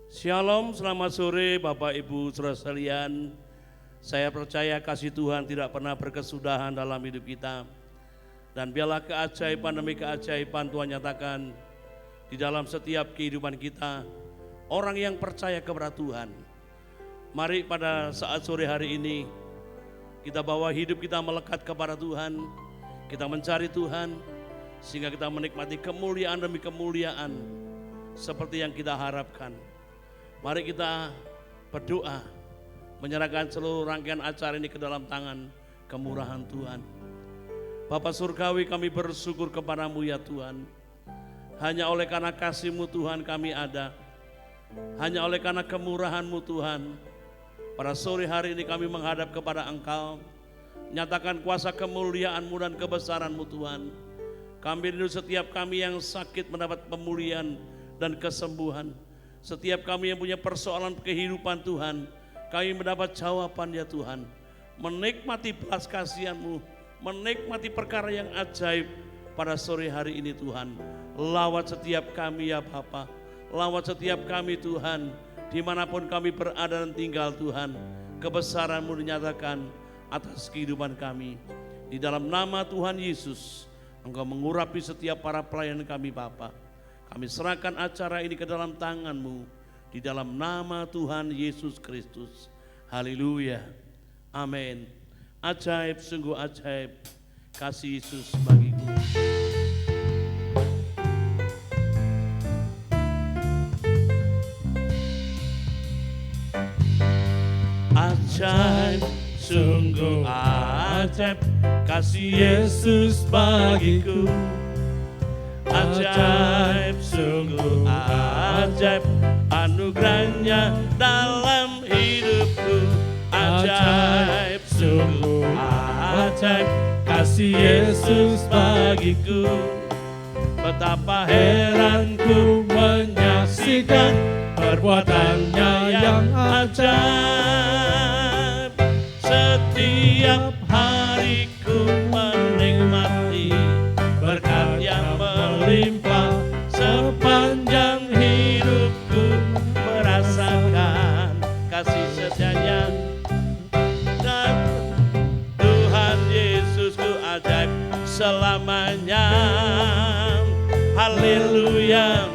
Shalom, selamat sore Bapak Ibu Saudara sekalian. Saya percaya kasih Tuhan tidak pernah berkesudahan dalam hidup kita. Dan biarlah keajaiban demi keajaiban Tuhan nyatakan di dalam setiap kehidupan kita. Orang yang percaya kepada Tuhan. Mari pada saat sore hari ini kita bawa hidup kita melekat kepada Tuhan. Kita mencari Tuhan sehingga kita menikmati kemuliaan demi kemuliaan seperti yang kita harapkan. Mari kita berdoa, menyerahkan seluruh rangkaian acara ini ke dalam tangan kemurahan Tuhan. Bapa Surgawi, kami bersyukur kepadamu ya Tuhan. Hanya oleh karena kasih-Mu Tuhan kami ada. Hanya oleh karena kemurahan-Mu Tuhan. Pada sore hari ini kami menghadap kepada Engkau. Nyatakan kuasa kemuliaan-Mu dan kebesaran-Mu Tuhan. Kami rindu setiap kami yang sakit mendapat pemulihan dan kesembuhan. Setiap kami yang punya persoalan kehidupan Tuhan, kami mendapat jawaban ya Tuhan. Menikmati belas kasihan-Mu, menikmati perkara yang ajaib pada sore hari ini Tuhan. Lawat setiap kami ya Bapa, lawat setiap kami Tuhan, dimanapun kami berada dan tinggal Tuhan. Kebesaran-Mu dinyatakan atas kehidupan kami. Di dalam nama Tuhan Yesus, Engkau mengurapi setiap para pelayan kami Bapa. Kami serahkan acara ini ke dalam tangan-Mu, di dalam nama Tuhan Yesus Kristus. Haleluya. Amin. Ajaib, sungguh ajaib kasih Yesus bagiku. Ajaib, sungguh ajaib kasih Yesus bagiku. Ajaib, sungguh ajaib anugerahnya dalam hidupku. Ajaib, sungguh ajaib kasih Yesus bagiku. Betapa heranku menyaksikan perbuatannya yang ajaib. Setiap hariku menikmati berkat yang melimpah. Sepanjang hidupku merasakan kasih setianya. Dan Tuhan Yesusku ajaib selamanya. Haleluya,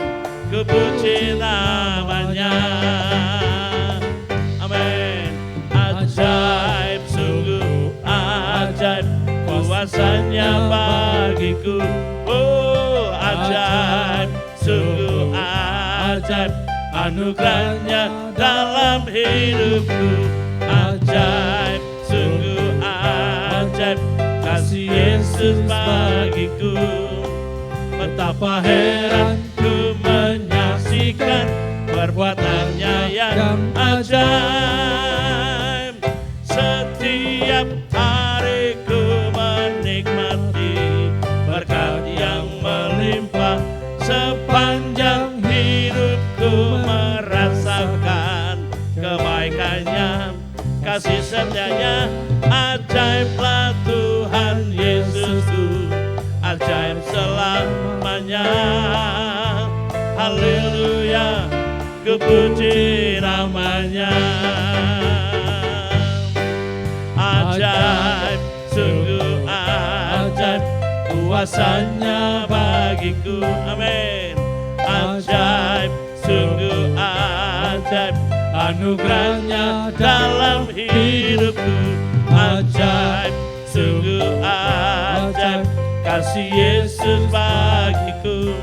ku puji namanya. Amin. Ajaib, sungguh ajaib kuasanya bagiku. Oh, ajaib, sungguh ajaib anugerahnya dalam hidupku. Ajaib, sungguh ajaib kasih Yesus bagiku. Betapa heranku menyaksikan perbuatannya yang ajaib. Setiap hariku menikmati berkat yang melimpah. Sepanjang hidupku merasakan kebaikannya, kasih setianya. Ajaiblah Tuhan Yesusku, ajaib selamanya. Haleluya, ku puji namanya. Ajaib, sungguh ajaib kuasanya bagiku. Amin. Ajaib, sungguh ajaib anugerahnya dalam hidupku. Ajaib, sungguh ajaib kasih Yesus bagiku.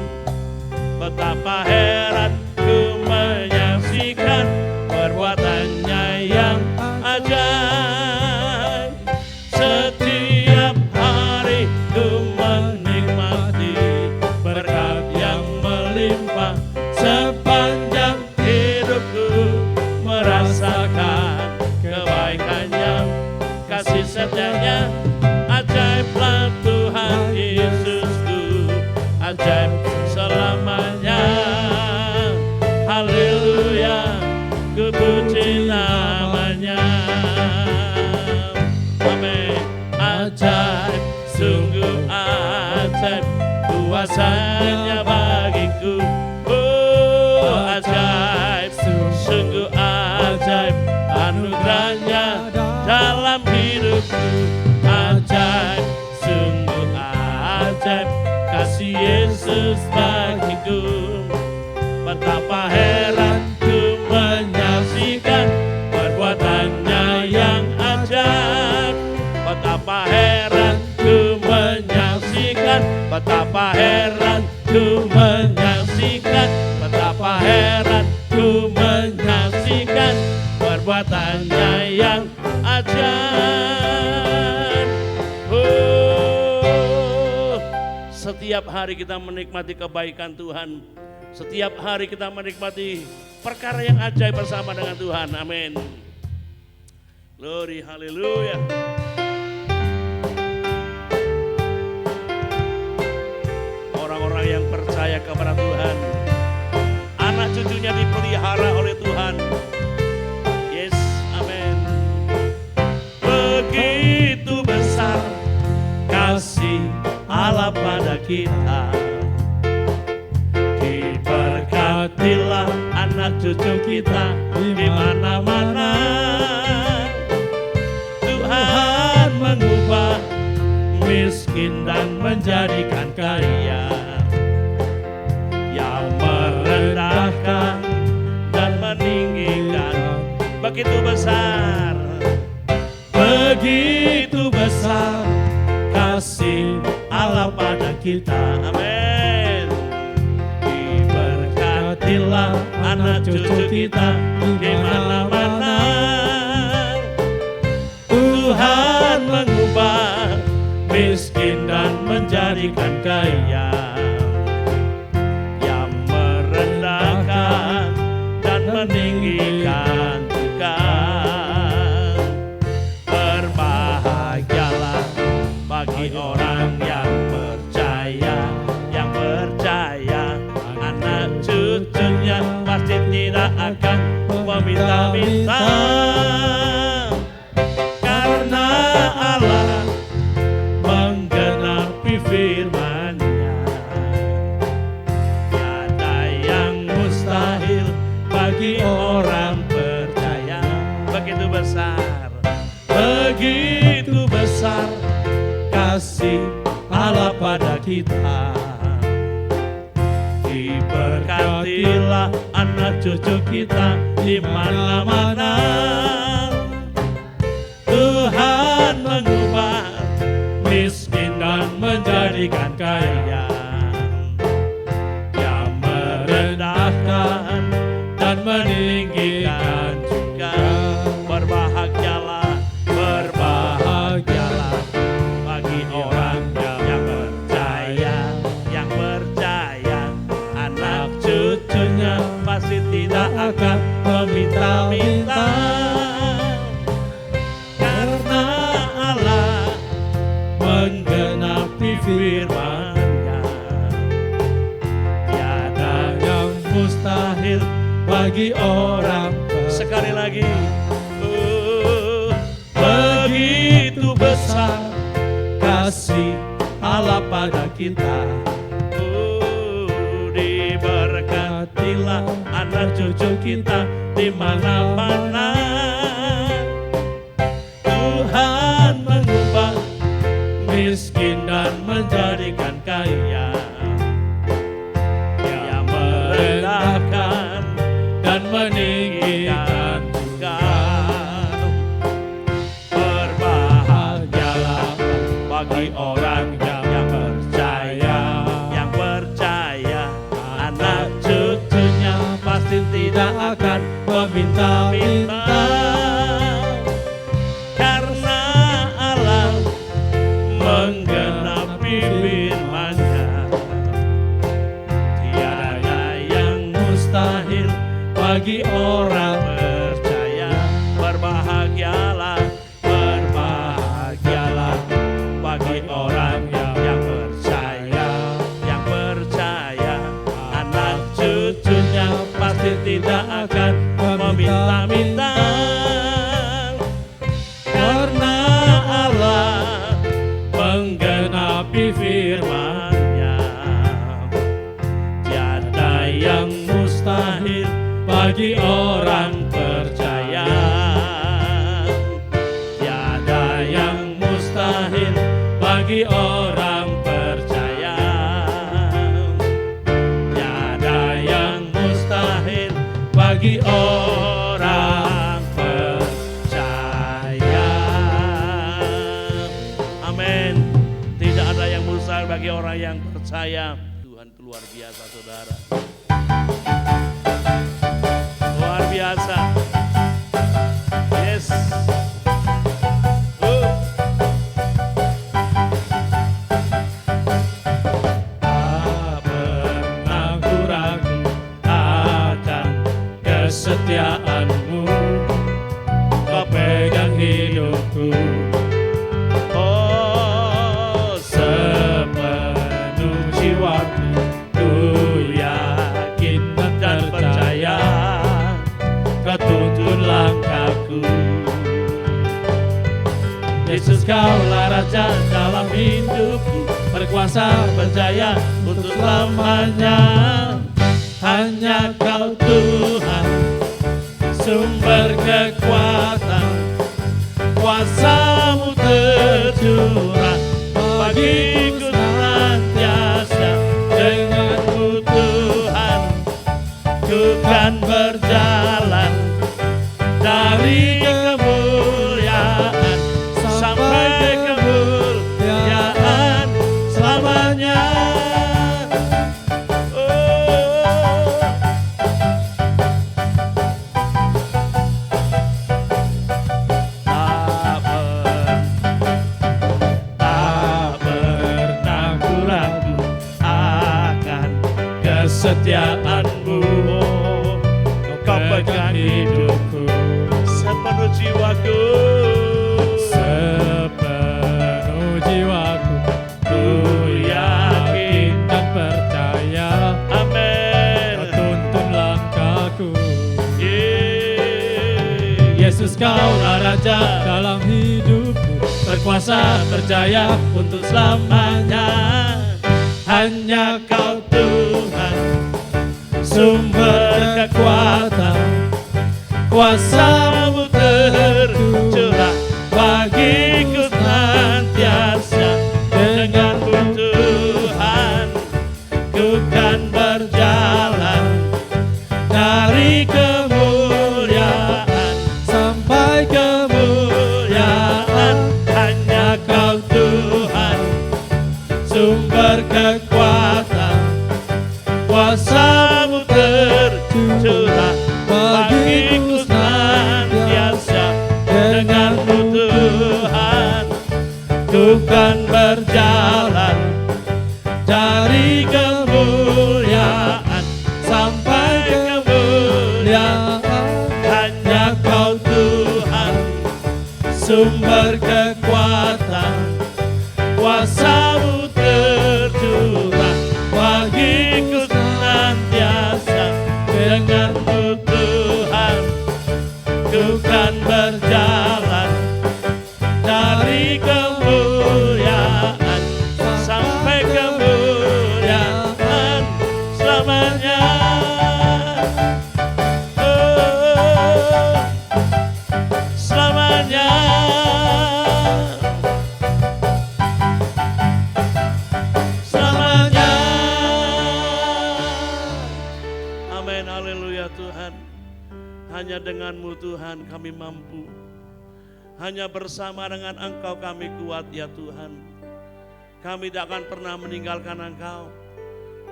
Betapa heran ku menyaksikan perbuatannya yang ajaib. Setiap hari ku menikmati berkat yang melimpah. Sepanjang hidupku merasakan kebaikannya, kasih setianya. Ajaiblah Tuhan Yesusku, ajaib selamanya. Haleluya, ku puji namanya. Amin. Ajaib, sungguh ajaib kuasanya bagiku. Oh, perbuatannya yang ajaib. Oh, setiap hari kita menikmati kebaikan Tuhan. Setiap hari kita menikmati perkara yang ajaib bersama dengan Tuhan. Amin. Glory, haleluya. Orang-orang yang percaya kepada Tuhan, anak cucunya dipelihara oleh Tuhan. Yes, amin. Begitu besar kasih Allah pada kita, diberkatilah anak cucu kita di mana-mana. Tuhan mengubah miskin dan menjadikan kaya, yang merendahkan dan meninggikan. Begitu besar, begitu besar kasih Allah pada kita. Amin. Diberkatilah anak cucu kita di mana-mana. Tuhan mengubah miskin dan menjadikan kaya, yang merendahkan dan meninggikan juga. Berbahagialah bagi orang yang percaya, anak cucunya pasti tidak akan meminta-minta. Karena Allah menggenapi firman-Nya, tiada yang mustahil bagi orang percaya. Begitu besar kasih Allah pada kita. Diberkatilah anak cucu kita di mana-mana. Tuhan mengubah miskin dan menjadikan kaya, yang merendahkan dan meninggikan juga. Berbahagialah bagi orang yang percaya, anak cucunya pasti tidak akan meminta-minta. Karena Allah menggenapi firman-Nya, tiada yang mustahil bagi orang. Sekali lagi, begitu besar kasih Allah pada kita. Diberkatilah anak cucu kita di mana-mana. Tuhan mengubah miskin dan menjadikan kaya, yang merendahkan dan meninggikan juga. Berbahagialah bagi orang yang percaya, anak cucunya pasti tidak akan meminta-minta. Karena Allah menggenapi firman-Nya, tiada yang mustahil bagi orang percaya. Berbahagialah bagi orang yang percaya, anak cucunya pasti tidak akan meminta-minta. Karena Allah menggenapi firman-Nya, tiada yang mustahil bagi orang percaya. Tiada yang mustahil bagi orang percaya. Tiada yang mustahil bagi orang percaya. Amin. Tidak ada yang mustahil bagi orang yang percaya. Tuhan itu luar biasa, saudara. Luar biasa. kesetiaan-Mu, Kau pegang hidupku. Oh, Sepenuh jiwaku ku yakin dan percaya, Kau tuntun langkahku. Yesus, Kaulah Raja dalam hidupku, berkuasa berjaya untuk selamanya. Hanya Kau Tuhan, sumber kekuatan, kuasa-Mu tercurah bagiku senantiasa. Dengan-Mu Tuhan, ku kan berjalan dari kemuliaan sampai kemuliaan selamanya. Kesetiaan-Mu, Kau pegang hidupku. sepenuh jiwaku, Sepenuh jiwaku ku yakin dan percaya, amin. Kau tuntun langkahku. Yesus, Kaulah Raja dalam hidupku, berkuasa berjaya untuk selamanya. Hanya Kau Tuhan, sumber kekuatan, kuasa-Mu tercurah bagiku senantiasa. Dengan-Mu Tuhan, ku kan berjalan dari kemuliaan sampai kemuliaan. Hanya Kau Tuhan, sumber kekuatan, kuasa-Mu tercurah bagiku senantiasa. Dengan-Mu Tuhan, ku kan berjalan dari kemuliaan sampai kemuliaan. Hanya Kau Tuhan, sumber kekuatan, kuasa-Mu tercurah bagiku senantiasa. Dengan-Mu Tuhan, ku kan berjalan dari kemuliaan sampai kemuliaan selamanya. Oh, selamanya. Selamanya. amin, haleluya Tuhan. Hanya dengan-Mu Tuhan kami mampu. Hanya bersama dengan Engkau kami kuat ya Tuhan. Kami tidak akan pernah meninggalkan Engkau.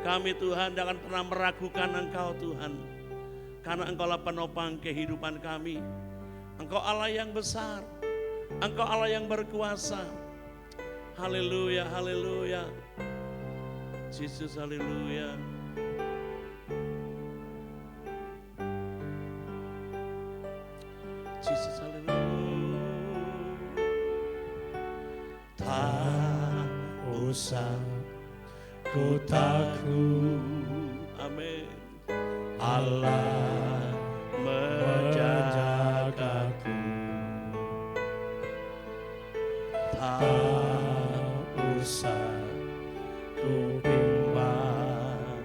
Kami Tuhan tidak akan pernah meragukan Engkau Tuhan. Karena Engkaulah penopang kehidupan kami. Engkau Allah yang besar. Engkau Allah yang berkuasa. Haleluya, haleluya. Yesus, haleluya. Yesus, haleluya. Tak usah ku takut, Amin. Allah menjagaku. Tak usah ku bimbang,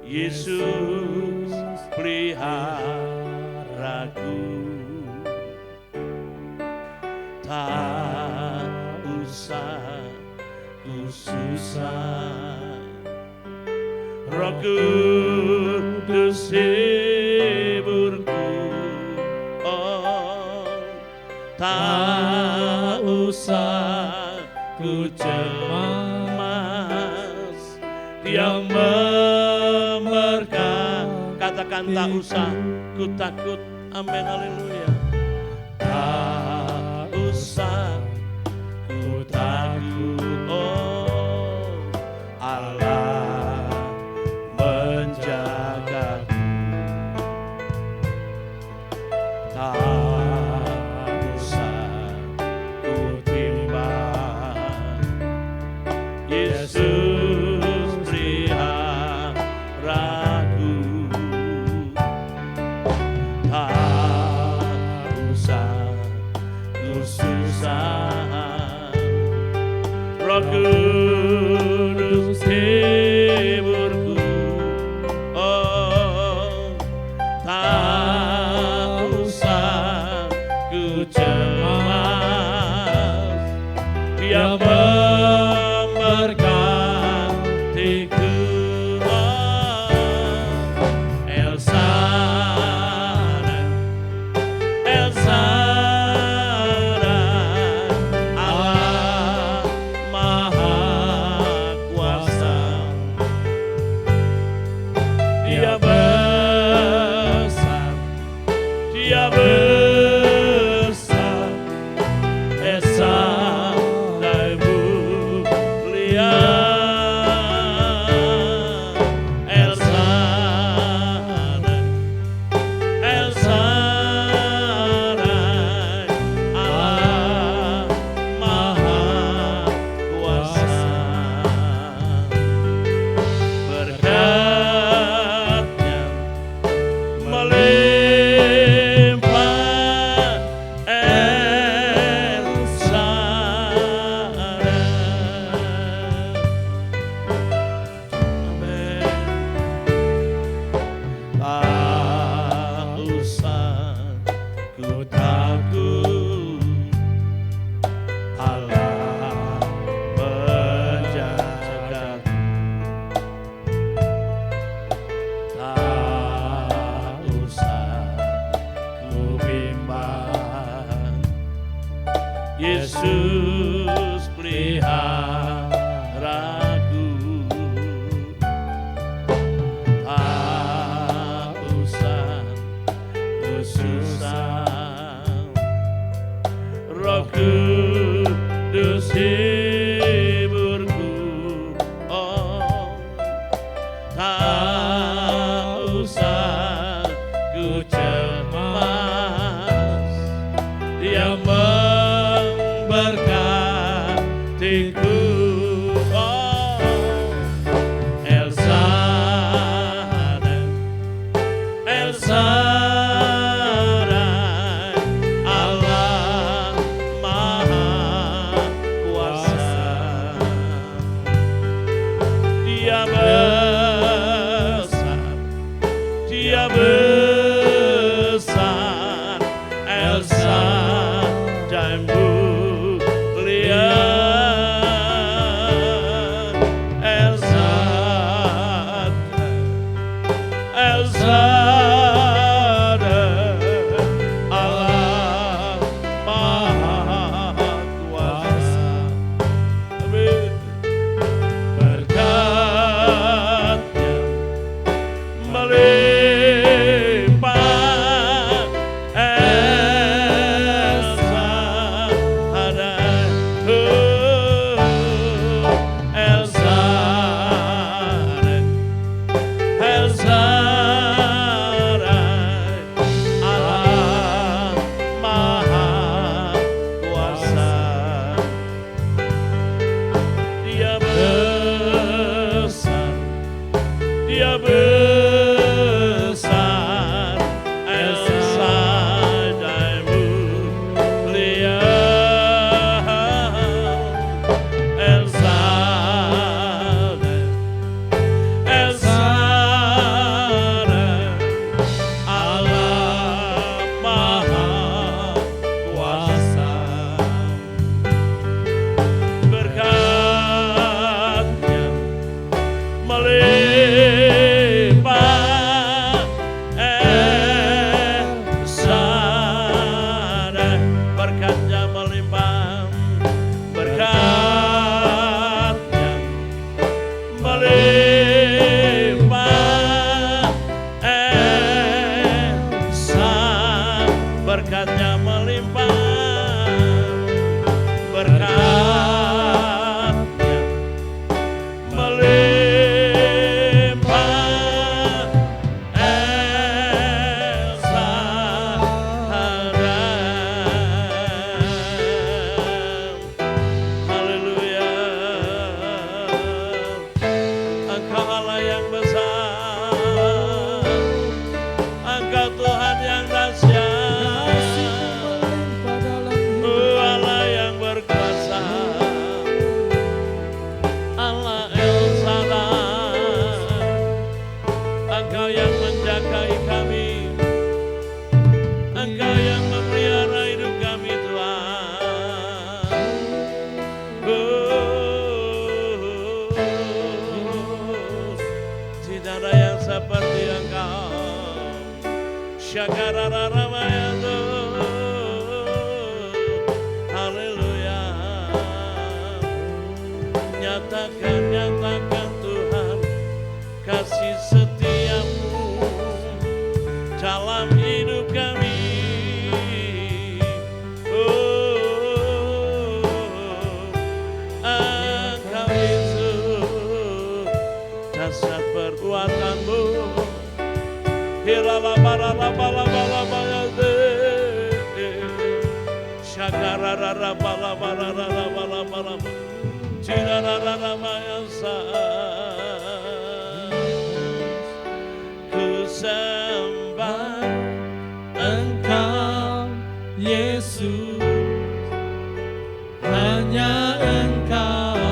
Yesus peliharaku. Tak usah ku susah, Roh Kudus hiburku. Oh, tak usah ku cemas, Dia memerka. Katakan tak usah ku takut. Amin, haleluya. Tak usah ku takut. Oh, Allah menjagaku. tak usah ku cemas, Dia memberkatiku. El Shaddai, El Shaddai, Allah Maha Kuasa. Dia besar, Dia besar, Esa dan mulia. El Shaddai, El Shaddai, Allah Maha Kuasa. Berkatnya melimpah, El Shaddai. Amin. Tak usah ku takut, Allah menjagaku. Tak usah ku bimbang, Yesus peliharaku. Tak usah ku susah, Roh Kudus hiburku. Oh, tak usah ku cemas, Dia memberkatiku. Oh, El Shaddai, El Shaddai, Allah Maha Kuasa. Dia besar, Dia besar, El Shaddai mulia. El Shaddai, El Shaddai, Allah Maha Kuasa. Amin. Berkatnya melimpah, Syakararamayando. Haleluya. Nyatakan Tuhan kasih setiamu dalam hidup kami. Engkau Yesus, dasar perbuatanmu. Hiralabaralabalabalabayade. Syakarararabalabalabalabalabalaba. Cirarararamayasa. Ku sembah Engkau Yesus, hanya Engkau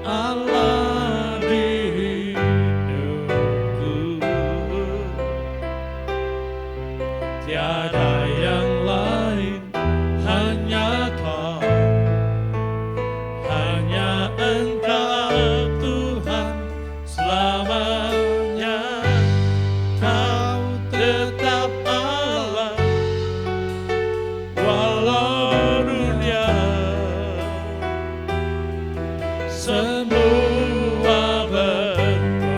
Allah di hidupku, tiada yang lain, hanya Kau, hanya Engkau Tuhan selamanya. Kau tetap Allah, walau dunia semua bergoncang.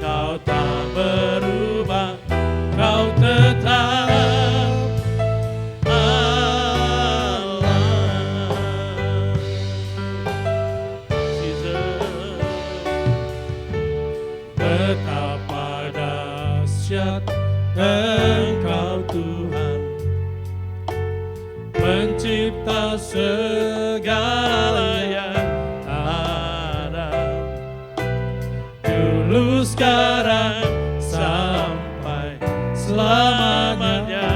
Kau tak berubah, Kau tetap Allah. Jesus. Betapa dahsyat Engkau Tuhan, pencipta segala yang ada, dulu sekarang sampai selamanya.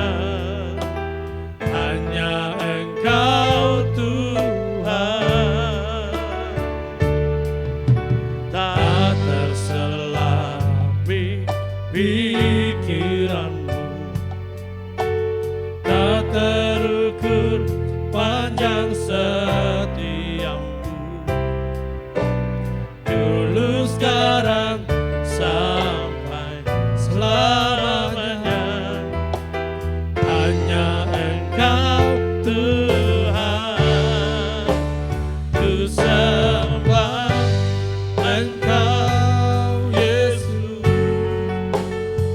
Hanya Engkau Tuhan, tak terselami pikiranmu, tak terukur panjang setiamu, dulu sekarang sampai selamanya. Hanya Engkau Tuhan, ku sembah Engkau Yesus,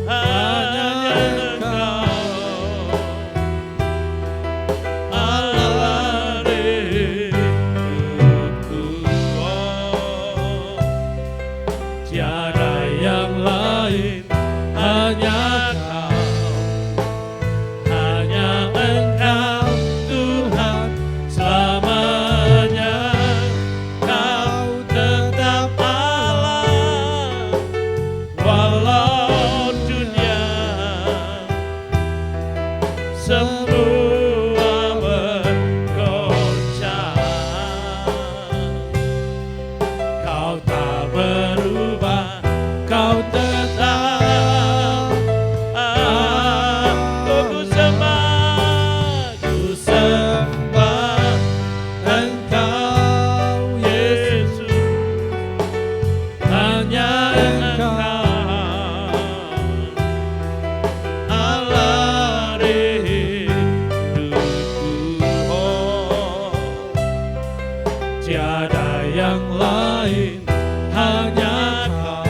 hanya Engkau Allah di hidupku. Tiada yang lain, hanya Kau, hanya Engkau Tuhan selamanya. Kau tetap Allah, walau dunia semua bergoncang. Kau tak berubah, Kau tetap Ku sembah Engkau Yesus, hanya Engkau Allah di hidupku. Tiada yang lain, hanya Kau,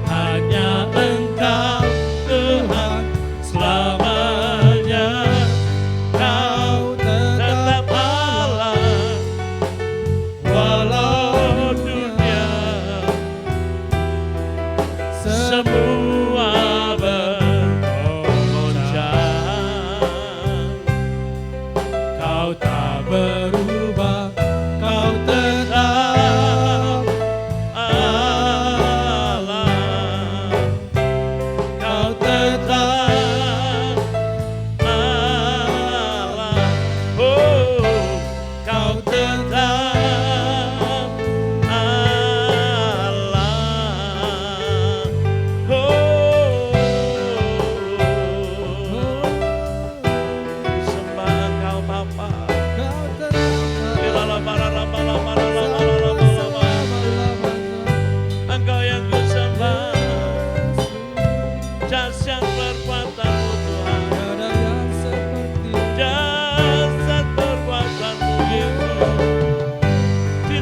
hanya Engkau Tuhan selamanya. Kau tetap Allah, walau dunia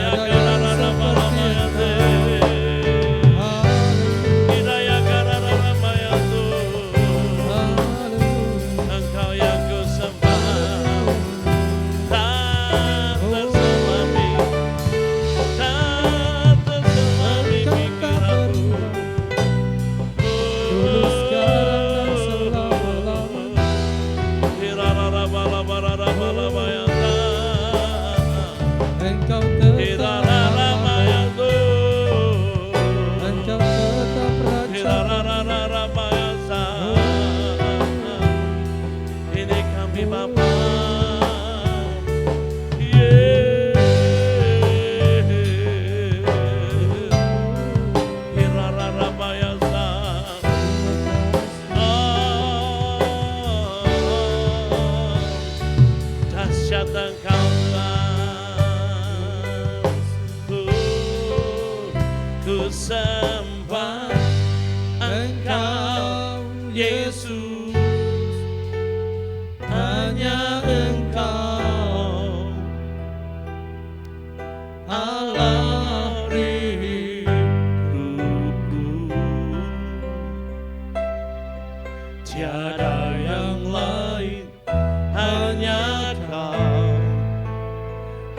Tiada yang seperti Engkau yang ku sembah, tak terselami pikiranku. dulu sekarang dan selama-lamanya. Engkau tetap Allah, Engkau tetap Raja. Ini kami Bapa, dahsyat Engkau ku sembah Engkau Yesus, hanya Engkau Allah hidupku, tiada yang lain, hanya Kau,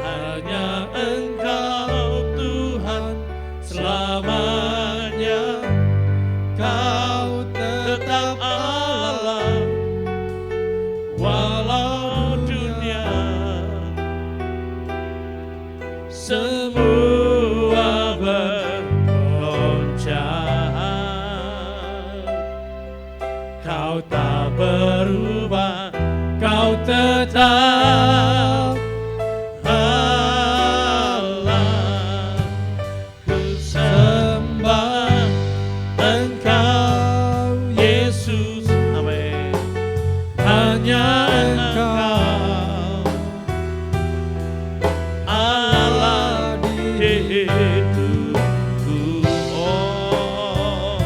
hanya Engkau Tuhan selamanya. Kau tetap Allah, walau dunia semua bergoncang. Kau tak berubah, Kau tetap Allah. Ku sembah Engkau Yesus, amin. Hanya Engkau Allah di hidupku, oh,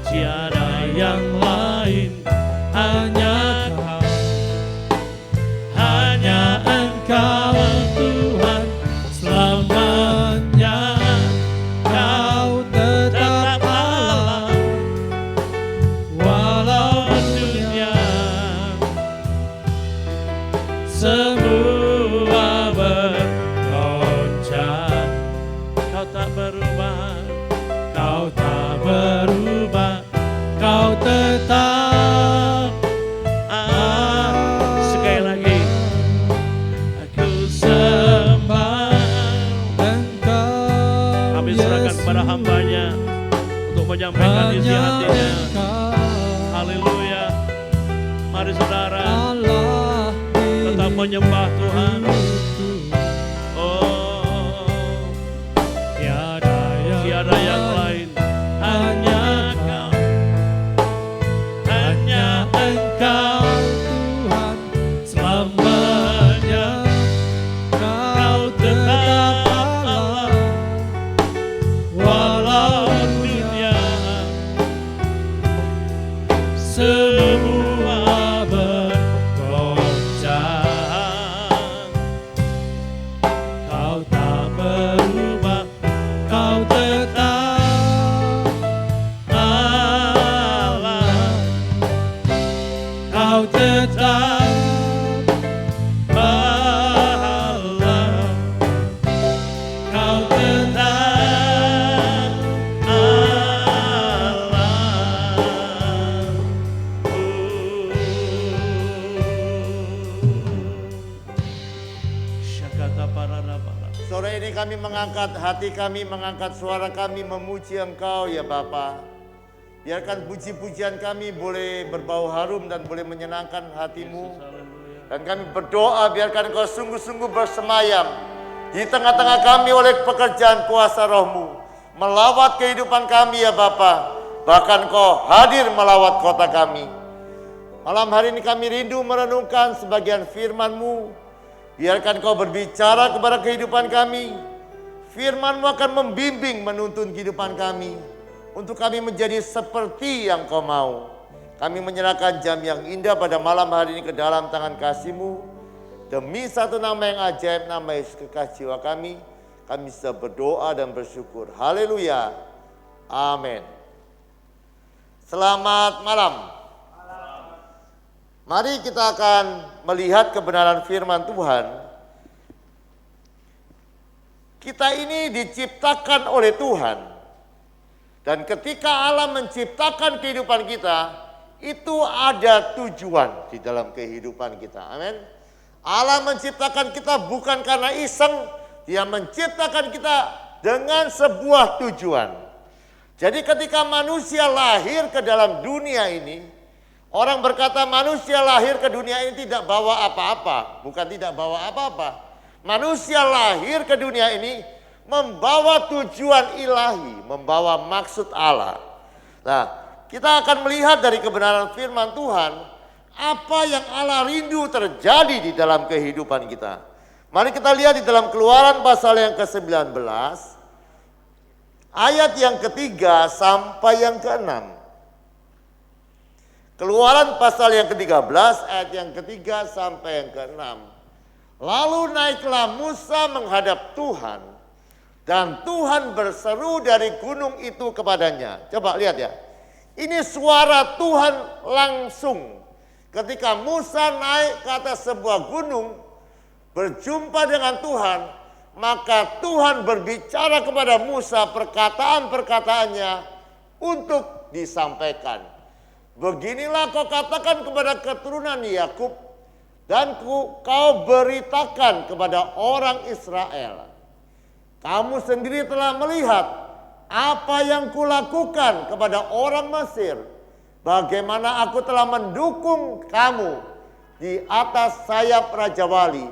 tiada yang lain, hanya Kau, hanya Engkau Tuhan selamanya. Kau tetap Allah, walau dunia semua bergoncang. Kau tak berubah, Kau tak berubah, Kau tetap. Sekali lagi, aku sembah. Engkau Kami serahkan kepada hamba-Nya untuk menyampaikan isi hatinya. Haleluya. Mari saudara Allah tetap menyembah Tuhan. hidupku. Oh, Tiada yang lain, hanya Kau, hanya Engkau Tuhan selamanya. Kau tetap Allah, walau dunia semua bergoncang. Kau tak berubah, Kau tetap Allah. Kau tetap Allah. Kau tetap Allah. Syakata pararabara. Sore ini kami mengangkat hati kami, mengangkat suara kami memuji Engkau ya Bapa. Biarkan puji-pujian kami boleh berbau harum dan boleh menyenangkan hatimu. Dan kami berdoa biarkan Engkau sungguh-sungguh bersemayam di tengah-tengah kami oleh pekerjaan kuasa Roh-Mu. Melawat kehidupan kami ya Bapa. Bahkan Engkau hadir melawat kota kami. Malam hari ini kami rindu merenungkan sebagian firman-Mu. Biarkan Kau berbicara kepada kehidupan kami. Firman-Mu akan membimbing, menuntun kehidupan kami. Untuk kami menjadi seperti yang Kau mau. Kami menyerahkan jam yang indah pada malam hari ini ke dalam tangan kasih-Mu. Demi satu nama yang ajaib, nama Yesus kekasih jiwa kami bisa berdoa dan bersyukur. Haleluya. Amin. Selamat malam. Mari kita akan melihat kebenaran firman Tuhan. Kita ini diciptakan oleh Tuhan. Dan ketika Allah menciptakan kehidupan kita, itu ada tujuan di dalam kehidupan kita. Amin. Allah menciptakan kita bukan karena iseng, Dia menciptakan kita dengan sebuah tujuan. Jadi ketika manusia lahir ke dalam dunia ini, orang berkata manusia lahir ke dunia ini tidak bawa apa-apa. Bukan tidak bawa apa-apa. Manusia lahir ke dunia ini membawa tujuan ilahi, membawa maksud Allah. Nah, kita akan melihat dari kebenaran firman Tuhan, apa yang Allah rindu terjadi di dalam kehidupan kita. Mari kita lihat di dalam Keluaran pasal yang ke-19, ayat yang ketiga sampai yang ke-6. Keluaran pasal yang ke-13, ayat yang ketiga sampai yang ke-6. Lalu naiklah Musa menghadap Tuhan, dan Tuhan berseru dari gunung itu kepadanya. Coba lihat ya. Ini suara Tuhan langsung. Ketika Musa naik ke atas sebuah gunung, berjumpa dengan Tuhan, maka Tuhan berbicara kepada Musa perkataan-perkataannya untuk disampaikan. Beginilah kau katakan kepada keturunan Yakub, dan kau beritakan kepada orang Israel. Kamu sendiri telah melihat apa yang kulakukan kepada orang Mesir. Bagaimana aku telah mendukung kamu di atas sayap Raja Wali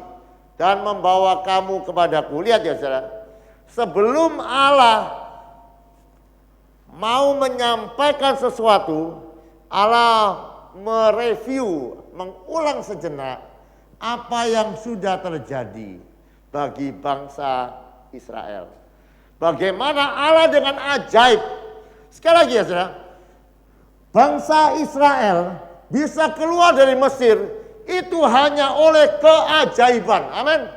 dan membawa kamu kepadaku. Lihat ya saudara. Sebelum Allah mau menyampaikan sesuatu, Allah mereview, mengulang sejenak apa yang sudah terjadi bagi bangsa Israel. Bagaimana Allah dengan ajaib. Sekali lagi ya saudara. Bangsa Israel bisa keluar dari Mesir itu hanya oleh keajaiban. Amin.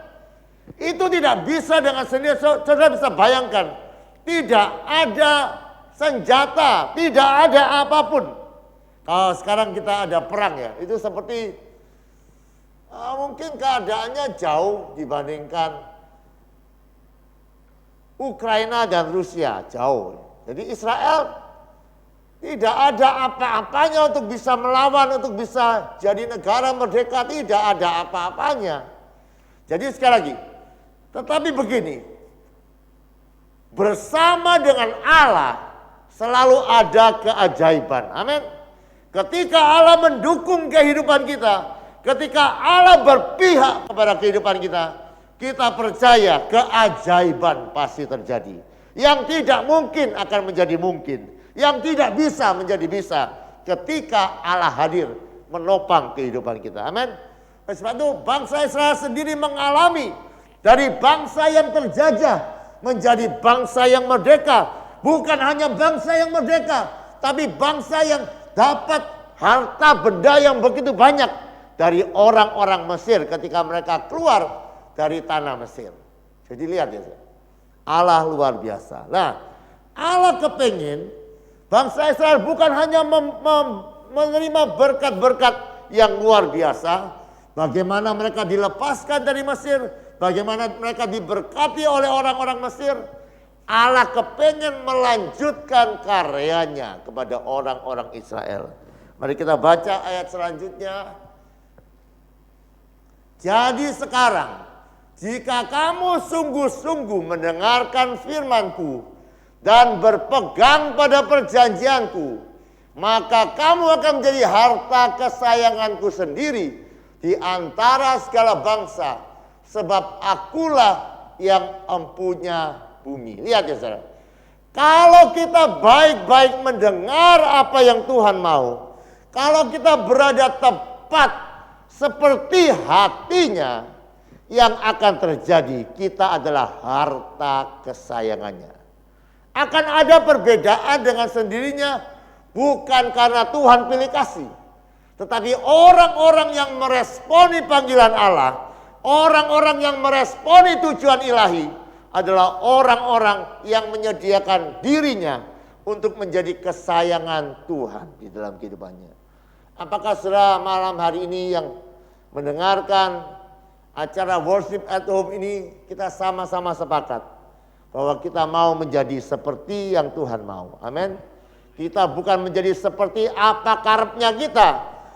Itu tidak bisa dengan sendiri. Saudara bisa bayangkan. Tidak ada senjata. Tidak ada apapun. Kalau sekarang kita ada perang ya. Itu seperti mungkin keadaannya jauh dibandingkan Ukraina dan Rusia. Jauh. Jadi Israel tidak ada apa-apanya untuk bisa melawan, untuk bisa jadi negara merdeka. Tidak ada apa-apanya. Jadi sekali lagi, tetapi begini, bersama dengan Allah selalu ada keajaiban. Amin. Ketika Allah mendukung kehidupan kita, ketika Allah berpihak kepada kehidupan kita, kita percaya keajaiban pasti terjadi. Yang tidak mungkin akan menjadi mungkin. Yang tidak bisa menjadi bisa ketika Allah hadir menopang kehidupan kita. Amin. Sebab itu bangsa Israel sendiri mengalami dari bangsa yang terjajah menjadi bangsa yang merdeka. Bukan hanya bangsa yang merdeka, tapi bangsa yang dapat harta benda yang begitu banyak dari orang-orang Mesir ketika mereka keluar dari tanah Mesir. Jadi lihat ya, Allah luar biasa. Nah, Allah kepengen bangsa Israel bukan hanya menerima berkat-berkat yang luar biasa. Bagaimana mereka dilepaskan dari Mesir. Bagaimana mereka diberkati oleh orang-orang Mesir. Allah kepengen melanjutkan karyanya kepada orang-orang Israel. Mari kita baca ayat selanjutnya. Jadi sekarang, jika kamu sungguh-sungguh mendengarkan firman-Ku dan berpegang pada perjanjianku, maka kamu akan menjadi harta kesayanganku sendiri di antara segala bangsa, sebab akulah yang empunya bumi. Lihat ya saudara, kalau kita baik-baik mendengar apa yang Tuhan mau, Kalau kita berada tepat seperti hatinya, yang akan terjadi kita adalah harta kesayangannya. Akan ada perbedaan dengan sendirinya, bukan karena Tuhan pilih kasih, tetapi orang-orang yang meresponi panggilan Allah, orang-orang yang meresponi tujuan ilahi adalah orang-orang yang menyediakan dirinya untuk menjadi kesayangan Tuhan di dalam kehidupannya. Apakah saudara malam hari ini yang mendengarkan acara worship at home ini, kita sama-sama sepakat bahwa kita mau menjadi seperti yang Tuhan mau. Amin. Kita bukan menjadi seperti apa karepnya kita,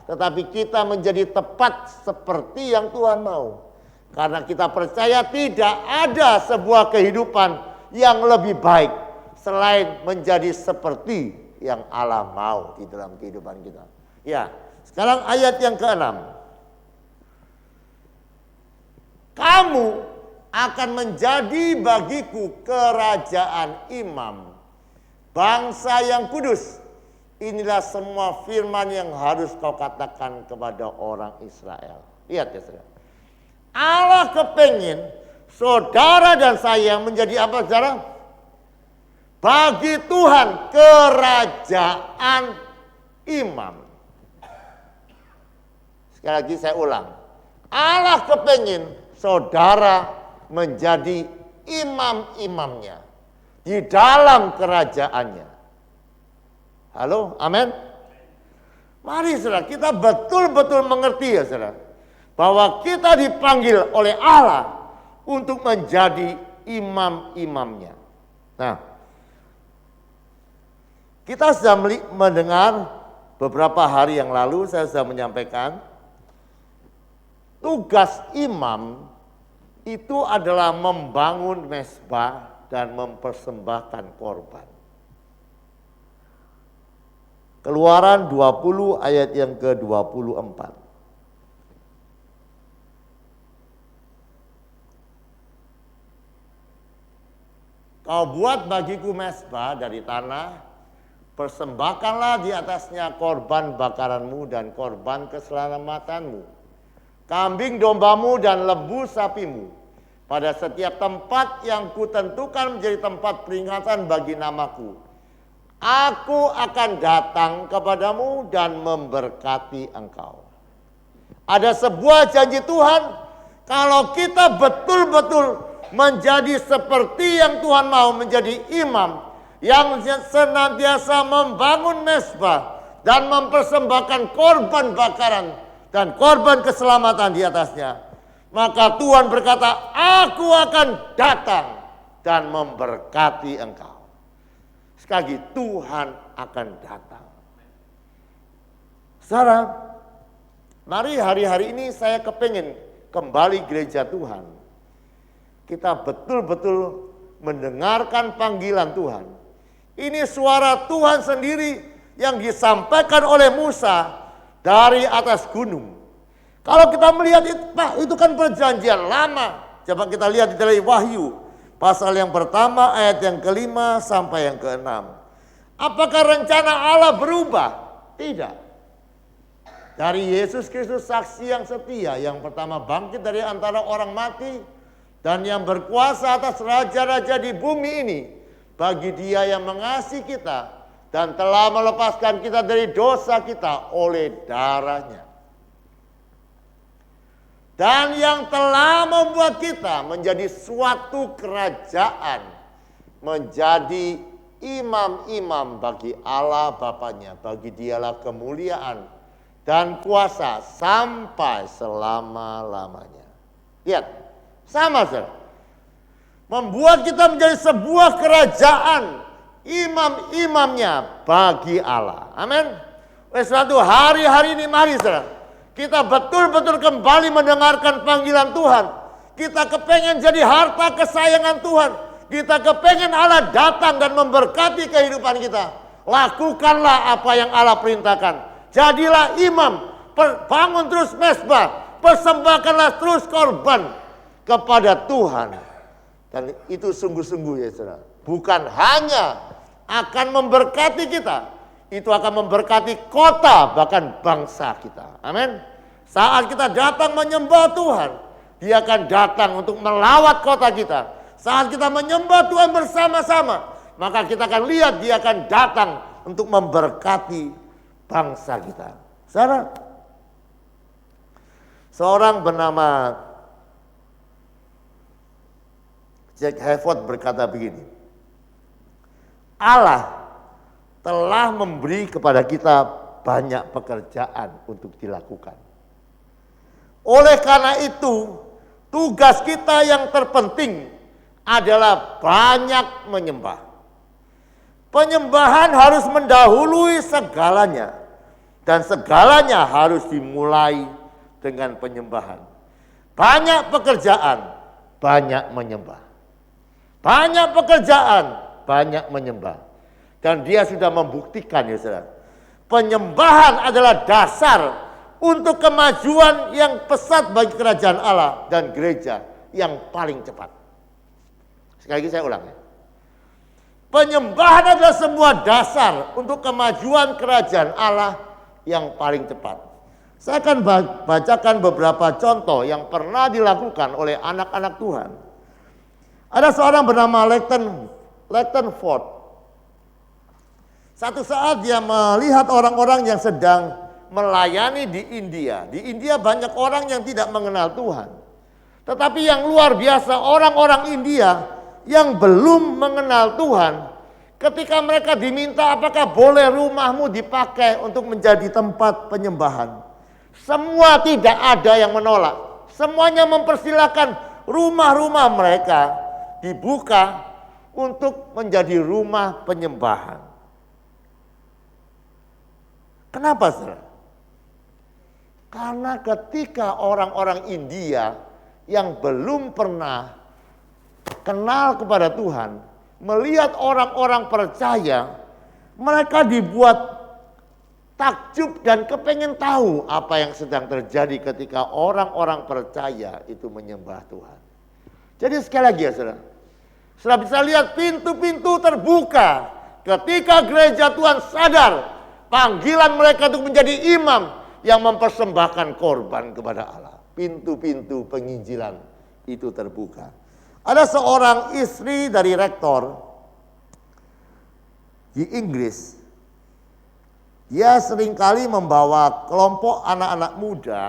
tetapi kita menjadi tepat seperti yang Tuhan mau. Karena kita percaya tidak ada sebuah kehidupan yang lebih baik selain menjadi seperti yang Allah mau di dalam kehidupan kita. Ya, sekarang ayat yang ke-6. Kamu akan menjadi bagiku kerajaan imam, bangsa yang kudus. Inilah semua firman yang harus kau katakan kepada orang Israel. Lihat ya saudara. Allah kepingin saudara dan saya menjadi apa saudara? Bagi Tuhan kerajaan imam. Sekali lagi saya ulang. Allah kepingin saudara menjadi imam-imamnya di dalam kerajaannya. Halo, amin. Mari saudara, kita betul-betul mengerti ya saudara, bahwa kita dipanggil oleh Allah untuk menjadi imam-imamnya. Nah, kita sudah mendengar beberapa hari yang lalu saya sudah menyampaikan tugas imam itu adalah membangun mezbah dan mempersembahkan korban. Keluaran 20 ayat yang ke-24. Kau buat bagiku mezbah dari tanah, persembahkanlah di atasnya korban bakaranmu dan korban keselamatanmu, kambing dombamu dan lembu sapimu, pada setiap tempat yang kutentukan menjadi tempat peringatan bagi namaku. Aku akan datang kepadamu dan memberkati engkau. Ada sebuah janji Tuhan, kalau kita betul-betul menjadi seperti yang Tuhan mau, menjadi imam yang senantiasa membangun mezbah dan mempersembahkan korban bakaran dan korban keselamatan di atasnya, maka Tuhan berkata, aku akan datang dan memberkati engkau. Sekali lagi, Tuhan akan datang. Saudara, mari hari-hari ini saya kepingin kembali gereja Tuhan. Kita betul-betul mendengarkan panggilan Tuhan. Ini suara Tuhan sendiri yang disampaikan oleh Musa dari atas gunung. Kalau kita melihat itu, Pak, itu kan perjanjian lama. Coba kita lihat di dalam Wahyu, pasal yang pertama ayat yang ke-5 sampai yang ke-6. Apakah rencana Allah berubah? Tidak. Dari Yesus Kristus saksi yang setia, yang pertama bangkit dari antara orang mati, dan yang berkuasa atas raja-raja di bumi ini, bagi Dia yang mengasihi kita dan telah melepaskan kita dari dosa kita oleh darahnya. Dan yang telah membuat kita menjadi suatu kerajaan, menjadi imam-imam bagi Allah Bapanya. Bagi Dialah kemuliaan dan kuasa sampai selama-lamanya. Lihat, sama saudara. Membuat kita menjadi sebuah kerajaan, imam-imamnya bagi Allah. Amin. Oleh sebab itu hari-hari ini mari saudara, kita betul-betul kembali mendengarkan panggilan Tuhan. Kita kepengen jadi harta kesayangan Tuhan. Kita kepengen Allah datang dan memberkati kehidupan kita. Lakukanlah apa yang Allah perintahkan. Jadilah imam, bangun terus mezbah, persembahkanlah terus korban kepada Tuhan. Dan itu sungguh-sungguh ya saudara, bukan hanya akan memberkati kita, itu akan memberkati kota bahkan bangsa kita. Amin. Saat kita datang menyembah Tuhan, Dia akan datang untuk melawat kota kita. Saat kita menyembah Tuhan bersama-sama, maka kita akan lihat Dia akan datang untuk memberkati bangsa kita. Saudara, seorang bernama Jack Hayford berkata begini, Allah telah memberi kepada kita banyak pekerjaan untuk dilakukan. Oleh karena itu, tugas kita yang terpenting adalah banyak menyembah. Penyembahan harus mendahului segalanya, dan segalanya harus dimulai dengan penyembahan. Banyak pekerjaan, banyak menyembah. Banyak pekerjaan, banyak menyembah. Dan dia sudah membuktikan ya saudara. Penyembahan adalah dasar untuk kemajuan yang pesat bagi kerajaan Allah dan gereja yang paling cepat. Sekali lagi saya ulang ya. Penyembahan adalah sebuah dasar untuk kemajuan kerajaan Allah yang paling cepat. Saya akan bacakan beberapa contoh yang pernah dilakukan oleh anak-anak Tuhan. Ada seorang bernama Leighton Ford. Satu saat dia melihat orang-orang yang sedang melayani di India. Di India banyak orang yang tidak mengenal Tuhan. Tetapi yang luar biasa, orang-orang India yang belum mengenal Tuhan, ketika mereka diminta apakah boleh rumahmu dipakai untuk menjadi tempat penyembahan, semua tidak ada yang menolak. Semuanya mempersilahkan rumah-rumah mereka dibuka untuk menjadi rumah penyembahan. Kenapa, saudara? Karena ketika orang-orang India yang belum pernah kenal kepada Tuhan, melihat orang-orang percaya, mereka dibuat takjub dan kepengen tahu apa yang sedang terjadi ketika orang-orang percaya itu menyembah Tuhan. Jadi sekali lagi ya saudara, saudara bisa lihat pintu-pintu terbuka ketika gereja Tuhan sadar panggilan mereka untuk menjadi imam yang mempersembahkan korban kepada Allah. Pintu-pintu penginjilan itu terbuka. Ada seorang istri dari rektor di Inggris. Dia seringkali membawa kelompok anak-anak muda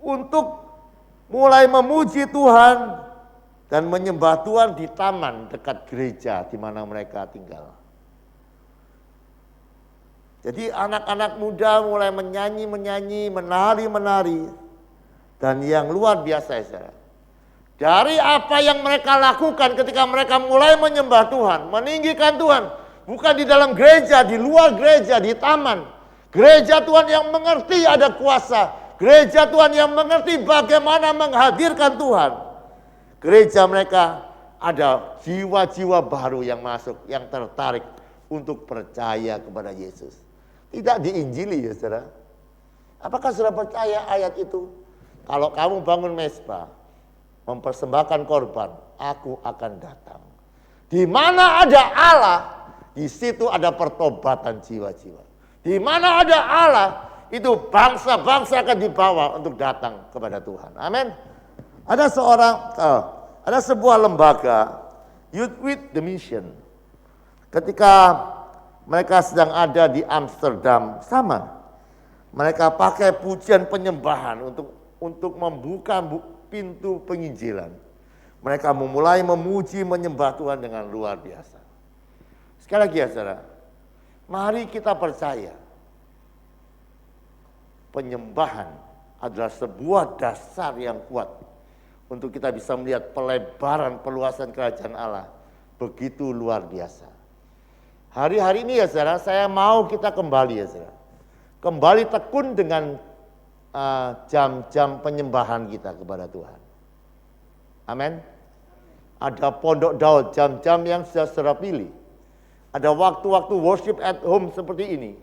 untuk mulai memuji Tuhan dan menyembah Tuhan di taman dekat gereja di mana mereka tinggal. Jadi anak-anak muda mulai menyanyi, menari. Dan yang luar biasa ya saudara, dari apa yang mereka lakukan ketika mereka mulai menyembah Tuhan, meninggikan Tuhan, bukan di dalam gereja, di luar gereja, di taman. Gereja Tuhan yang mengerti ada kuasa. Gereja Tuhan yang mengerti bagaimana menghadirkan Tuhan. Gereja mereka ada jiwa-jiwa baru yang masuk, yang tertarik untuk percaya kepada Yesus. Tidak diinjili ya saudara. Apakah saudara percaya ayat itu? Kalau kamu bangun mezbah, mempersembahkan korban, aku akan datang. Di mana ada Allah, di situ ada pertobatan jiwa-jiwa. Di mana ada Allah, itu bangsa-bangsa akan dibawa untuk datang kepada Tuhan. Amin. Ada sebuah lembaga, Youth with the Mission. Ketika mereka sedang ada di Amsterdam, sama. Mereka pakai pujian penyembahan untuk membuka pintu penginjilan. Mereka memulai memuji menyembah Tuhan dengan luar biasa. Sekali lagi ya saudara, mari kita percaya penyembahan adalah sebuah dasar yang kuat untuk kita bisa melihat pelebaran peluasan kerajaan Allah begitu luar biasa. Hari-hari ini ya saudara, saya mau kita kembali ya saudara. Kembali tekun dengan jam-jam penyembahan kita kepada Tuhan. Amin. Ada pondok Daud, jam-jam yang sudah saudara pilih. Ada waktu-waktu worship at home seperti ini.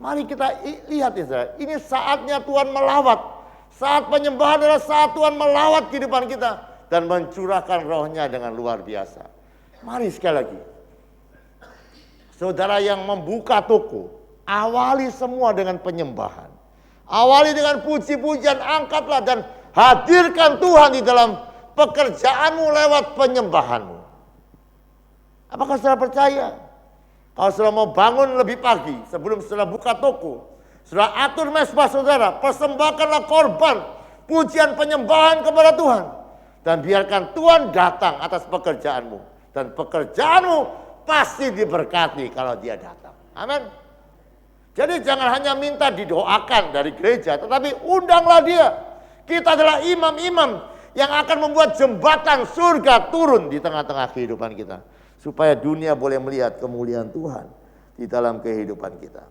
Mari kita lihat ya saudara, ini saatnya Tuhan melawat. Saat penyembahan adalah saat Tuhan melawat kehidupan kita dan mencurahkan rohnya dengan luar biasa. Mari sekali lagi. saudara yang membuka toko, awali semua dengan penyembahan. Awali dengan puji-pujian, angkatlah dan hadirkan Tuhan di dalam pekerjaanmu lewat penyembahanmu. Apakah saudara percaya? Kalau saudara mau bangun lebih pagi, sebelum saudara buka toko, saudara atur mesbah saudara, persembahkanlah korban, pujian penyembahan kepada Tuhan. Dan biarkan Tuhan datang atas pekerjaanmu. Dan pekerjaanmu pasti diberkati kalau dia datang. Amin. Jadi jangan hanya minta didoakan dari gereja, tetapi undanglah dia. Kita adalah imam-imam yang akan membuat jembatan surga turun di tengah-tengah kehidupan kita. Supaya dunia boleh melihat kemuliaan Tuhan di dalam kehidupan kita.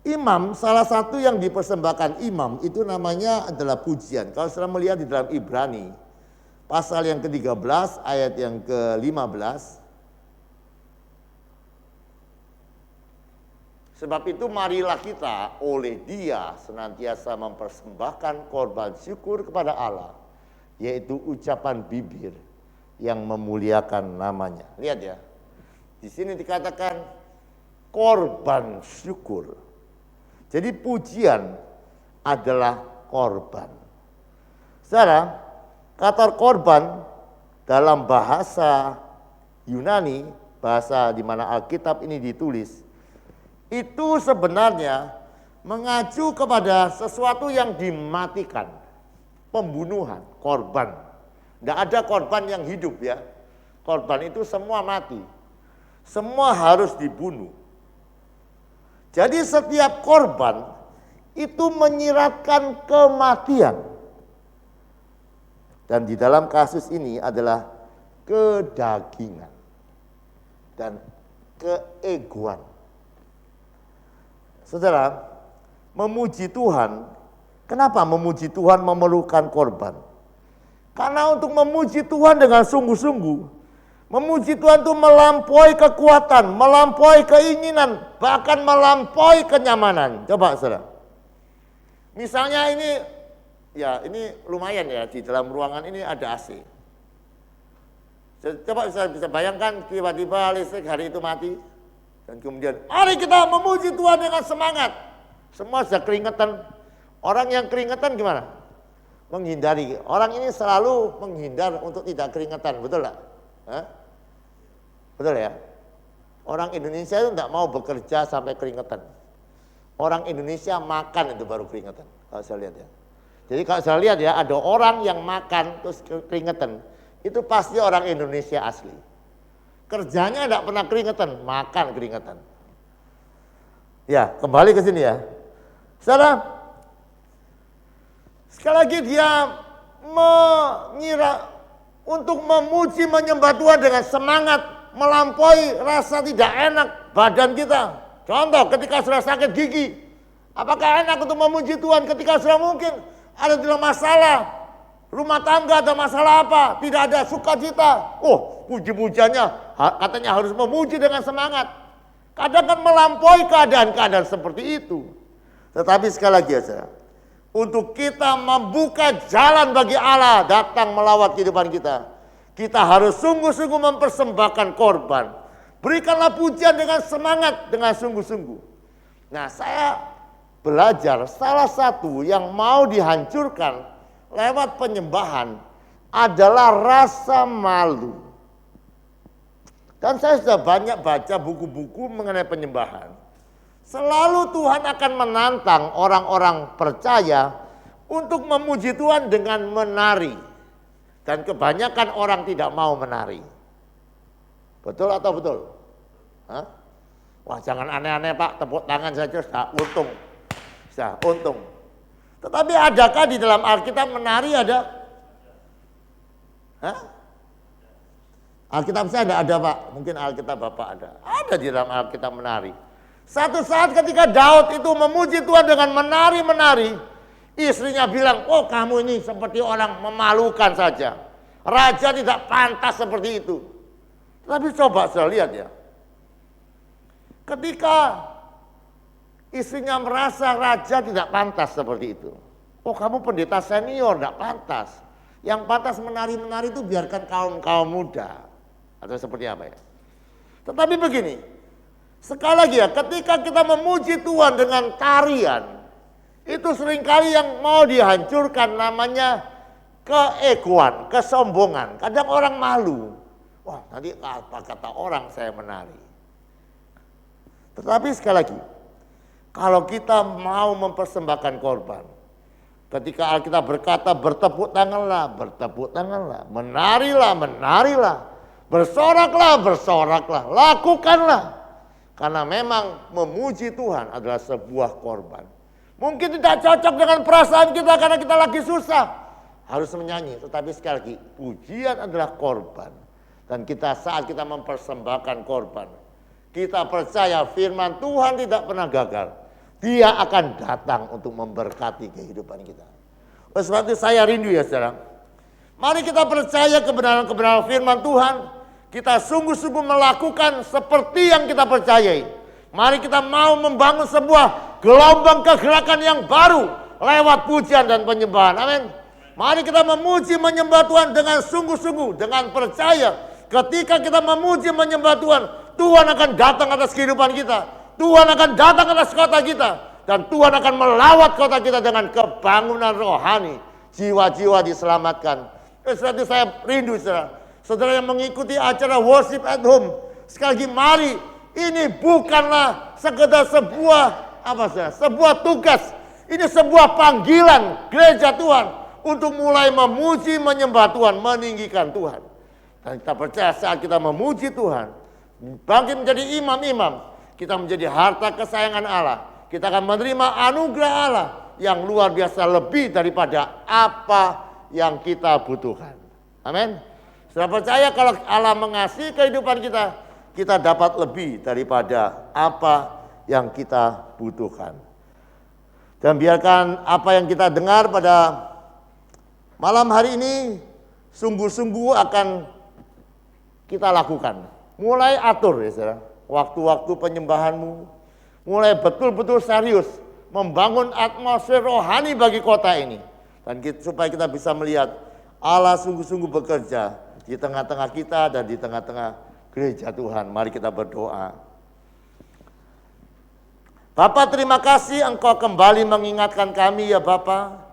Imam, salah satu yang dipersembahkan imam itu namanya adalah pujian. Kalau saudara melihat di dalam Ibrani, pasal yang ke-13 ayat yang ke-15. Sebab itu marilah kita oleh Dia senantiasa mempersembahkan korban syukur kepada Allah, yaitu ucapan bibir yang memuliakan namanya. Lihat ya, di sini dikatakan korban syukur. Jadi pujian adalah korban. Saudara, kata korban dalam bahasa Yunani, bahasa di mana Alkitab ini ditulis, itu sebenarnya mengacu kepada sesuatu yang dimatikan. Pembunuhan, korban. Tidak ada korban yang hidup ya. Korban itu semua mati. Semua harus dibunuh. Jadi setiap korban itu menyiratkan kematian. Dan di dalam kasus ini adalah kedagingan dan keegoan. Saudara, memuji Tuhan, kenapa memuji Tuhan memerlukan korban? Karena untuk memuji Tuhan dengan sungguh-sungguh, memuji Tuhan itu melampaui kekuatan, melampaui keinginan, bahkan melampaui kenyamanan. Coba saudara. Misalnya ini, ya ini lumayan ya, di dalam ruangan ini ada AC. Coba bisa bayangkan tiba-tiba listrik hari itu mati. Dan kemudian, mari kita memuji Tuhan dengan semangat. Semua sudah keringetan. Orang yang keringetan gimana? Menghindari. Orang ini selalu menghindar untuk tidak keringetan, betul tak? Betul ya? Orang Indonesia itu tidak mau bekerja sampai keringetan. Orang Indonesia makan itu baru keringetan. Kalau saya lihat ya. Jadi kalau saya lihat ya, ada orang yang makan terus keringetan. Itu pasti orang Indonesia asli. Kerjanya tidak pernah keringetan, makan keringetan. Ya, kembali ke sini ya. Saudara, sekali lagi dia mengira untuk memuji menyembah Tuhan dengan semangat, melampaui rasa tidak enak badan kita. Contoh ketika sudah sakit gigi, apakah enak untuk memuji Tuhan ketika sudah mungkin ada dalam masalah rumah tangga, ada masalah apa, tidak ada sukacita. Oh, puji-pujiannya katanya harus memuji dengan semangat. Kadang kan melampaui keadaan-keadaan seperti itu. Tetapi sekali lagi ya saudara, untuk kita membuka jalan bagi Allah datang melawat kehidupan kita, kita harus sungguh-sungguh mempersembahkan korban. Berikanlah pujian dengan semangat, dengan sungguh-sungguh. Nah, saya belajar salah satu yang mau dihancurkan lewat penyembahan adalah rasa malu. Dan saya sudah banyak baca buku-buku mengenai penyembahan. Selalu Tuhan akan menantang orang-orang percaya untuk memuji Tuhan dengan menari. Dan kebanyakan orang tidak mau menari. Betul atau betul? Hah? Wah, jangan aneh-aneh Pak, tepuk tangan saja sudah untung. Sudah untung. Tetapi adakah di dalam Alkitab menari ada? Hah? Alkitab saya tidak ada Pak, mungkin Alkitab Bapak ada. Ada di dalam Alkitab menari. Satu saat ketika Daud itu memuji Tuhan dengan menari-menari, istrinya bilang, oh kamu ini seperti orang memalukan saja. Raja tidak pantas seperti itu. Tapi coba saya lihat ya. Ketika istrinya merasa raja tidak pantas seperti itu. Oh kamu pendeta senior, tidak pantas. Yang pantas menari-menari itu biarkan kaum-kaum muda. Atau seperti apa ya? Tetapi begini, sekali lagi ya, ketika kita memuji Tuhan dengan tarian, itu seringkali yang mau dihancurkan namanya keegoan, kesombongan. Kadang orang malu. Wah, nanti apa kata orang saya menari. Tetapi sekali lagi, kalau kita mau mempersembahkan korban, ketika Alkitab berkata bertepuk tanganlah, menarilah, bersoraklah, lakukanlah. Karena memang memuji Tuhan adalah sebuah korban. Mungkin tidak cocok dengan perasaan kita karena kita lagi susah. Harus menyanyi, tetapi sekali lagi, pujian adalah korban. Dan saat kita mempersembahkan korban, kita percaya firman Tuhan tidak pernah gagal. Dia akan datang untuk memberkati kehidupan kita. Oleh sebab itu saya rindu ya saudara. Mari kita percaya kebenaran-kebenaran firman Tuhan. Kita sungguh-sungguh melakukan seperti yang kita percayai. Mari kita mau membangun sebuah gelombang kegerakan yang baru lewat pujian dan penyembahan. Amin. Mari kita memuji menyembah Tuhan dengan sungguh-sungguh, dengan percaya. Ketika kita memuji menyembah Tuhan, Tuhan akan datang atas kehidupan kita. Tuhan akan datang atas kota kita. Dan Tuhan akan melawat kota kita dengan kebangunan rohani. Jiwa-jiwa diselamatkan. Seperti saya rindu saudara yang mengikuti acara worship at home. Sekali lagi mari, ini bukanlah sekedar sebuah tugas. Ini sebuah panggilan gereja Tuhan untuk mulai memuji, menyembah Tuhan, meninggikan Tuhan. Dan kita percaya saat kita memuji Tuhan, bangkit menjadi imam-imam, kita menjadi harta kesayangan Allah. Kita akan menerima anugerah Allah yang luar biasa lebih daripada apa yang kita butuhkan. Amin. Sudah percaya kalau Allah mengasihi kehidupan kita, kita dapat lebih daripada apa yang kita butuhkan. Dan biarkan apa yang kita dengar pada malam hari ini sungguh-sungguh akan kita lakukan. Mulai atur ya saudara, waktu-waktu penyembahanmu. Mulai betul-betul serius membangun atmosfer rohani bagi kota ini. Dan supaya kita bisa melihat Allah sungguh-sungguh bekerja di tengah-tengah kita dan di tengah-tengah gereja Tuhan. Mari kita berdoa. Bapa, terima kasih Engkau kembali mengingatkan kami ya Bapa.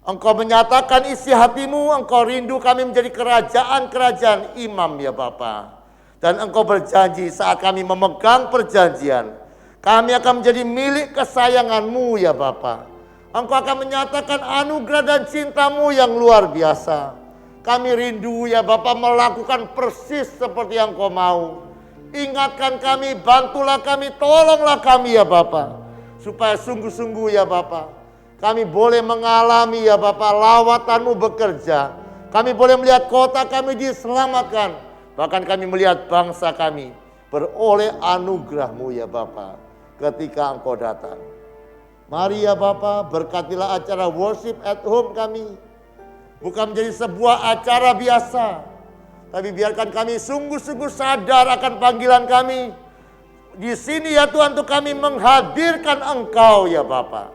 Engkau menyatakan isi hatimu, Engkau rindu kami menjadi kerajaan-kerajaan imam ya Bapa. Dan Engkau berjanji saat kami memegang perjanjian, kami akan menjadi milik kesayangan-Mu ya Bapa. Engkau akan menyatakan anugerah dan cinta-Mu yang luar biasa. Kami rindu ya Bapa melakukan persis seperti yang Engkau mau. Ingatkan kami, bantulah kami, tolonglah kami ya Bapa. Supaya sungguh-sungguh ya Bapa, kami boleh mengalami ya Bapa lawatan-Mu bekerja. Kami boleh melihat kota kami diselamatkan. Bahkan kami melihat bangsa kami beroleh anugerah-Mu ya Bapa ketika Engkau datang. Mari ya Bapa, berkatilah acara worship at home kami. Bukan menjadi sebuah acara biasa, tapi biarkan kami sungguh-sungguh sadar akan panggilan kami. Di sini ya Tuhan, untuk kami menghadirkan Engkau ya Bapa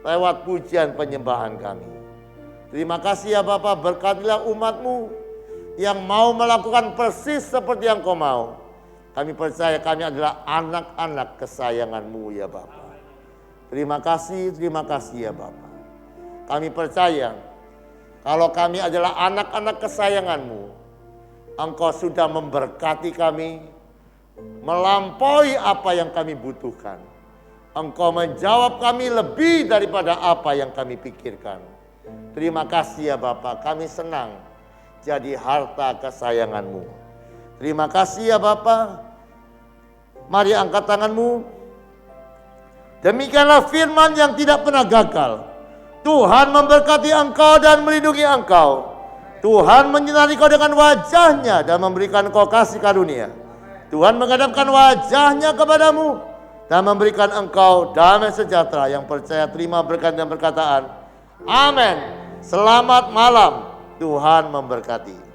lewat pujian penyembahan kami. Terima kasih ya Bapa, berkatilah umat-Mu yang mau melakukan persis seperti yang Kau mau. Kami percaya kami adalah anak-anak kesayangan-Mu ya Bapa. Terima kasih ya Bapa. Kami percaya kalau kami adalah anak-anak kesayangan-Mu, Engkau sudah memberkati kami melampaui apa yang kami butuhkan. Engkau menjawab kami lebih daripada apa yang kami pikirkan. Terima kasih ya Bapa, kami senang jadi harta kesayangan-Mu. Terima kasih ya Bapa. Mari angkat tanganmu. Demikianlah firman yang tidak pernah gagal. Tuhan memberkati engkau dan melindungi engkau. Tuhan menyinari kau dengan wajah-Nya dan memberikan kau kasih karunia. Tuhan menghadapkan wajah-Nya kepadamu dan memberikan engkau damai sejahtera. Yang percaya terima berkat dan perkataan. Amin. Selamat malam. Tuhan memberkati.